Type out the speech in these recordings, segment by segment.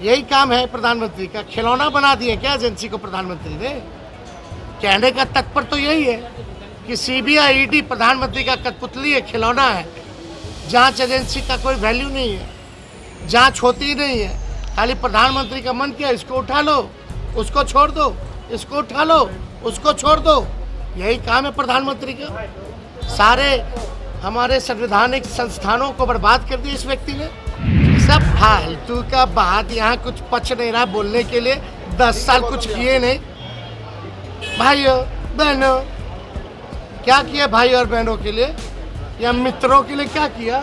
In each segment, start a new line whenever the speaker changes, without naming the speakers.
यही काम है प्रधानमंत्री का। खिलौना बना दिए क्या एजेंसी को प्रधानमंत्री ने? कहने का तत्पर तो यही है कि सीबीआई ईडी प्रधानमंत्री का कठपुतली है, खिलौना है। जांच एजेंसी का कोई वैल्यू नहीं है, जांच होती ही नहीं है। खाली प्रधानमंत्री का मन किया इसको उठा लो, उसको छोड़ दो, इसको उठा लो, उसको छोड़ दो। यही काम है प्रधानमंत्री का। सारे हमारे संवैधानिक संस्थानों को बर्बाद कर दिया इस व्यक्ति ने। सब फालतू का बात, यहाँ कुछ पच नहीं रहा बोलने के लिए। 10 साल कुछ किए नहीं। भाइयों बहनों, क्या किया भाई और बहनों के लिए या मित्रों के लिए? क्या किया?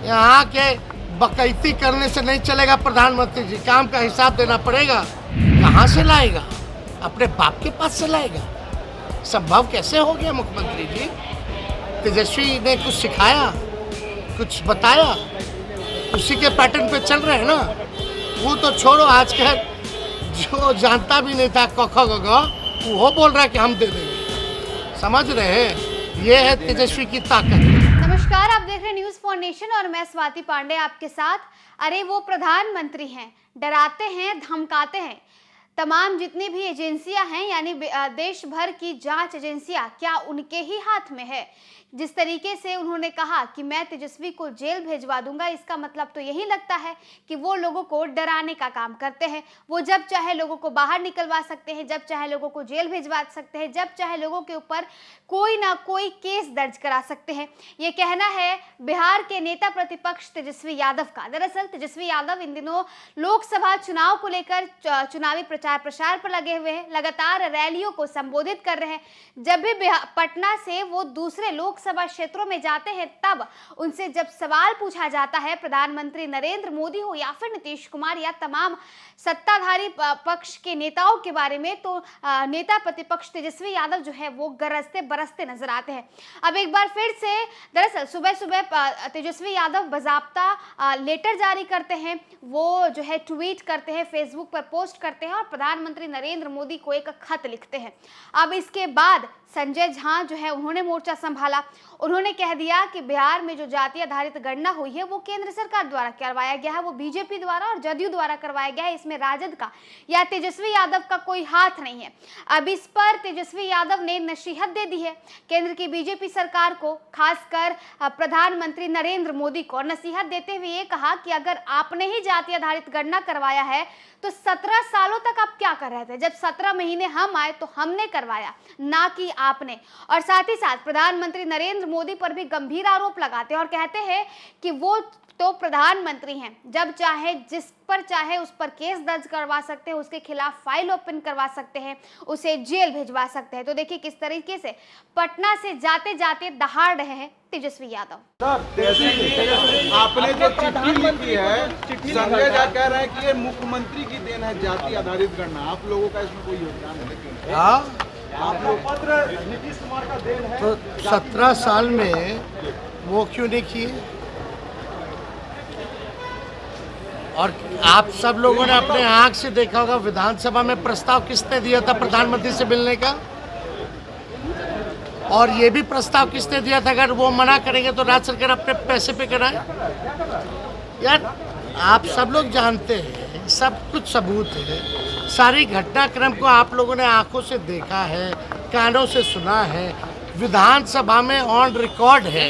यहाँ के बकैती करने से नहीं चलेगा प्रधानमंत्री जी, काम का हिसाब देना पड़ेगा। कहाँ से लाएगा? अपने बाप के पास से लाएगा? संभव कैसे हो गया मुख्यमंत्री जी? तेजस्वी ने कुछ सिखाया, कुछ बताया, उसी के पैटर्न पे चल रहे हैं ना। वो तो छोड़ो, आजकल जो जानता भी नहीं था क ख ग घ, वो बोल रहा है कि हम दे देंगे। समझ रहे हैं? ये है तेजस्वी की ताकत।
नमस्कार, आप देख रहे हैं न्यूज़ फॉर नेशन और मैं स्वाति पांडे आपके साथ। अरे वो प्रधानमंत्री हैं, डराते हैं, धमकाते हैं। तमाम जितनी भी एजेंसियां हैं, यानी देश भर की जांच एजेंसियां, क्या उनके ही हाथ में है? जिस तरीके से उन्होंने कहा कि मैं तेजस्वी को जेल भेजवा दूंगा, इसका मतलब तो यही लगता है कि वो लोगों को डराने का काम करते हैं। वो जब चाहे लोगों को बाहर निकलवा सकते हैं, जब चाहे लोगों को जेल भेजवा सकते हैं, जब चाहे लोगों के ऊपर कोई ना कोई केस दर्ज करा सकते हैं। ये कहना है बिहार के नेता प्रतिपक्ष तेजस्वी यादव का। दरअसल तेजस्वी यादव इन दिनों लोकसभा चुनाव को लेकर चुनावी प्रचार प्रसार पर लगे हुए हैं, लगातार रैलियों को संबोधित कर रहे हैं। जब भी पटना से वो दूसरे लोकसभा क्षेत्रों में जाते हैं, तब उनसे जब सवाल पूछा जाता है प्रधानमंत्री नरेंद्र मोदी हो या फिर नीतीश कुमार या तमाम सत्ताधारी पक्ष के नेताओं के बारे में, तो नेता प्रतिपक्ष तेजस्वी यादव जो है वो गरजते बरसते नजर आते हैं। अब एक बार फिर से दरअसल सुबह सुबह तेजस्वी यादव बाकायदा लेटर जारी करते हैं, वो जो है ट्वीट करते हैं, फेसबुक पर पोस्ट करते हैं और प्रधानमंत्री नरेंद्र मोदी को एक खत लिखते हैं। अब इसके बाद संजय झा जो है उन्होंने मोर्चा संभाला। उन्होंने कह दिया कि बिहार में जो जाति आधारित गणना हुई है वो केंद्र सरकार द्वारा करवाया गया है, वो बीजेपी द्वारा और जदयू द्वारा करवाया गया है, इसमें राजद का या तेजस्वी यादव का कोई हाथ नहीं है। अब इस पर तेजस्वी यादव ने नसीहत दे दी है केंद्र की बीजेपी सरकार को, खासकर प्रधानमंत्री नरेंद्र मोदी को। नसीहत देते हुए ये कहा कि अगर आपने ही जाति आधारित गणना करवाया है तो 17 सालों तक आप क्या कर रहे थे? जब 17 महीने हम आए तो हमने करवाया, ना कि आपने। और साथ ही साथ प्रधानमंत्री नरेंद्र मोदी पर भी गंभीर आरोप लगाते हैं और कहते हैं कि वो तो प्रधानमंत्री हैं, जब चाहे जिस पर चाहे उस पर केस दर्ज करवा सकते हैं, उसके खिलाफ फाइल ओपन करवा सकते हैं, उसे जेल भेजवा सकते हैं। तो देखिए किस तरीके से पटना से जाते जाते दहाड़ रहे हैं तेजस्वी यादव।
आपने जो चिट्ठी लिखी है, संजय झा कह रहे हैं कि ये मुख्यमंत्री की देन है जाति आधारित गणना, आप लोगों का इसमें कोई योगदान नहीं? आप लोग पत्र नीतीश कुमार का देन है।
तो 17 साल में वो क्यों नहीं किए? और आप सब लोगों ने अपने आंख से देखा होगा विधानसभा में प्रस्ताव किसने दिया था प्रधानमंत्री से मिलने का, और ये भी प्रस्ताव किसने दिया था अगर वो मना करेंगे तो राज्य सरकार अपने पैसे पे कराए। यार आप सब लोग जानते हैं, सब कुछ सबूत है, सारी घटनाक्रम को आप लोगों ने आंखों से देखा है, कानों से सुना है, विधानसभा में ऑन रिकॉर्ड है।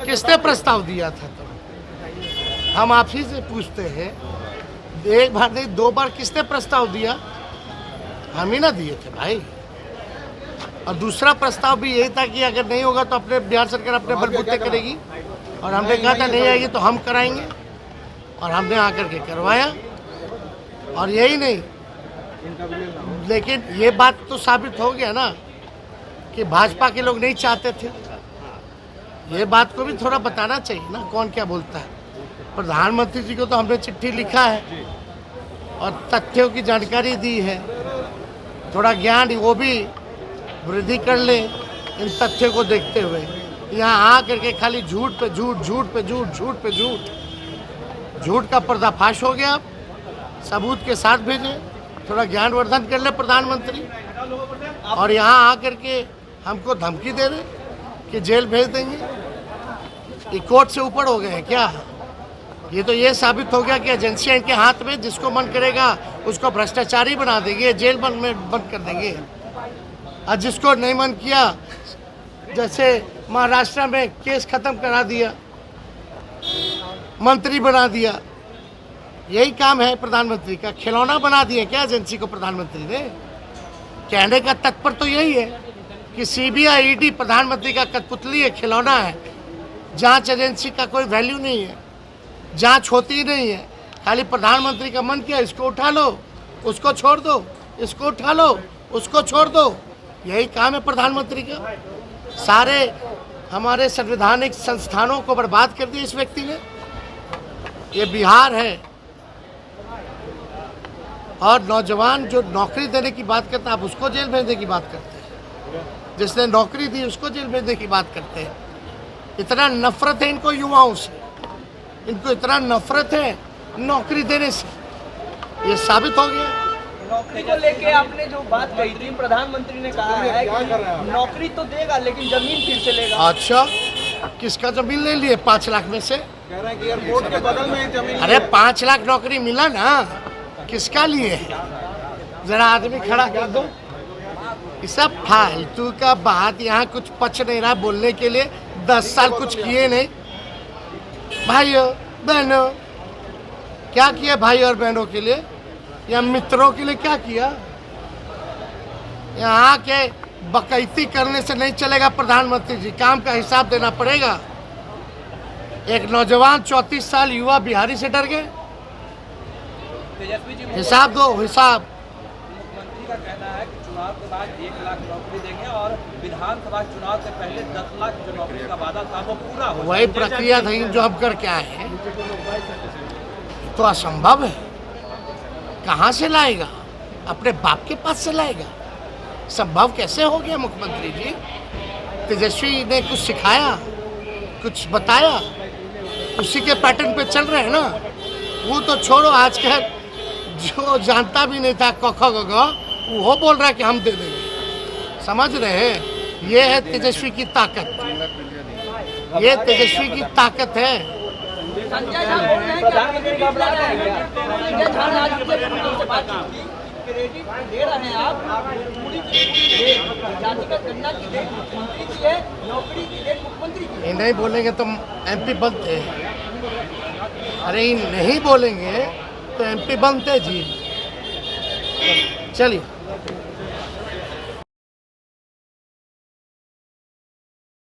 किसने प्रस्ताव दिया था? तो हम आप ही से पूछते हैं, एक बार नहीं 2 बार किसने प्रस्ताव दिया? हम ही ना दिए थे भाई। और दूसरा प्रस्ताव भी यही था कि अगर नहीं होगा तो अपने बिहार सरकार अपने बलबूते करेगी, और हमने कहा था नहीं आएगी तो हम कराएंगे, और हमने आकर के करवाया। और यही नहीं, लेकिन ये बात तो साबित हो गया ना कि भाजपा के लोग नहीं चाहते थे। ये बात को भी थोड़ा बताना चाहिए ना, कौन क्या बोलता है। प्रधानमंत्री जी को तो हमने चिट्ठी लिखा है और तथ्यों की जानकारी दी है, थोड़ा ज्ञान वो भी वृद्धि कर ले इन तथ्यों को देखते हुए। यहाँ आ करके खाली झूठ पे झूठ, झूठ पे झूठ, झूठ पे झूठ, झूठ का पर्दाफाश हो गया। सबूत के साथ भेजे, थोड़ा ज्ञानवर्धन कर ले प्रधानमंत्री, और यहाँ आ करके हमको धमकी दे रहे कि जेल भेज देंगे। ये कोर्ट से ऊपर हो गए हैं क्या? ये तो ये साबित हो गया कि एजेंसियां इनके हाथ में, जिसको मन करेगा उसको भ्रष्टाचारी बना देंगे, जेल बंद कर देंगे, और जिसको नहीं मन किया, जैसे महाराष्ट्र में केस खत्म करा दिया, मंत्री बना दिया। यही काम है प्रधानमंत्री का, खिलौना बना दिया क्या एजेंसी को प्रधानमंत्री ने? कहने का तात्पर्य तो यही है कि सीबीआई ईडी प्रधानमंत्री का कठपुतली है, खिलौना है। जांच एजेंसी का कोई वैल्यू नहीं है, जांच होती ही नहीं है। खाली प्रधानमंत्री का मन किया, इसको उठा लो, उसको छोड़ दो, इसको उठा लो, उसको छोड़ दो। यही काम है प्रधानमंत्री का। सारे हमारे संवैधानिक संस्थानों को बर्बाद कर दिया इस व्यक्ति ने। ये बिहार है, और नौजवान जो नौकरी देने की बात करता है, आप उसको जेल भेजने की बात करते हैं। जिसने नौकरी दी उसको जेल भेजने की बात करते हैं। इतना नफरत है इनको युवाओं से, इनको इतना नफरत है नौकरी देने से, ये साबित हो गया।
नौकरी को लेके आपने जो बात कही थी, प्रधानमंत्री ने कहा है कि नौकरी तो देगा लेकिन जमीन फिर से लेगा।
अच्छा, किसका जमीन ले लिए 5 लाख में से?
कह रहे हैं कि एयरपोर्ट के बगल में जमीन।
अरे 5 लाख नौकरी मिला ना, किसका लिए? जरा आदमी खड़ा कर दो। ये सब फालतू का बात, यहाँ कुछ पच नहीं रहा बोलने के लिए। 10 साल कुछ किए नहीं। भाइयों बहनों, क्या किया भाई और बहनों के लिए या मित्रों के लिए? क्या किया? यहाँ के बकैती करने से नहीं चलेगा प्रधानमंत्री जी, काम का हिसाब देना पड़ेगा। एक नौजवान 34 साल युवा बिहारी से डर गए। हिसाब दो, हिसाब।
मुख्यमंत्री का कहना है कि चुनाव के बाद 1 लाख नौकरी देंगे और विधानसभा चुनाव से पहले 10 लाख जो नौकरी का वादा था वो पूरा हो।
वही प्रक्रिया थी जो हम करके आए हैं। तो असंभव है, कहाँ से लाएगा? अपने बाप के पास से लाएगा? संभव कैसे हो गया मुख्यमंत्री जी? तेजस्वी ने कुछ सिखाया, कुछ बताया, उसी के पैटर्न पे चल रहे हैं ना। वो तो छोड़ो, आजकल जो जानता भी नहीं था क ख ग घ, वो बोल रहा है कि हम दे देंगे। समझ रहे हैं? ये है तेजस्वी की ताकत, ये तेजस्वी की ताकत है।
संजय झा बोल रहे हैं कि प्रधानमंत्री घबरा रहे हैं। संजय झा ने आज से बातचीत की, क्रेडिट दे रहे हैं आप पूरी जातिगत गणना की डेट मुख्यमंत्री की है, नौकरी की डेट मुख्यमंत्री की है।
ये नहीं बोलेंगे तो एमपी बनते। अरे नहीं बोलेंगे तो एमपी बनते जी। चलिए।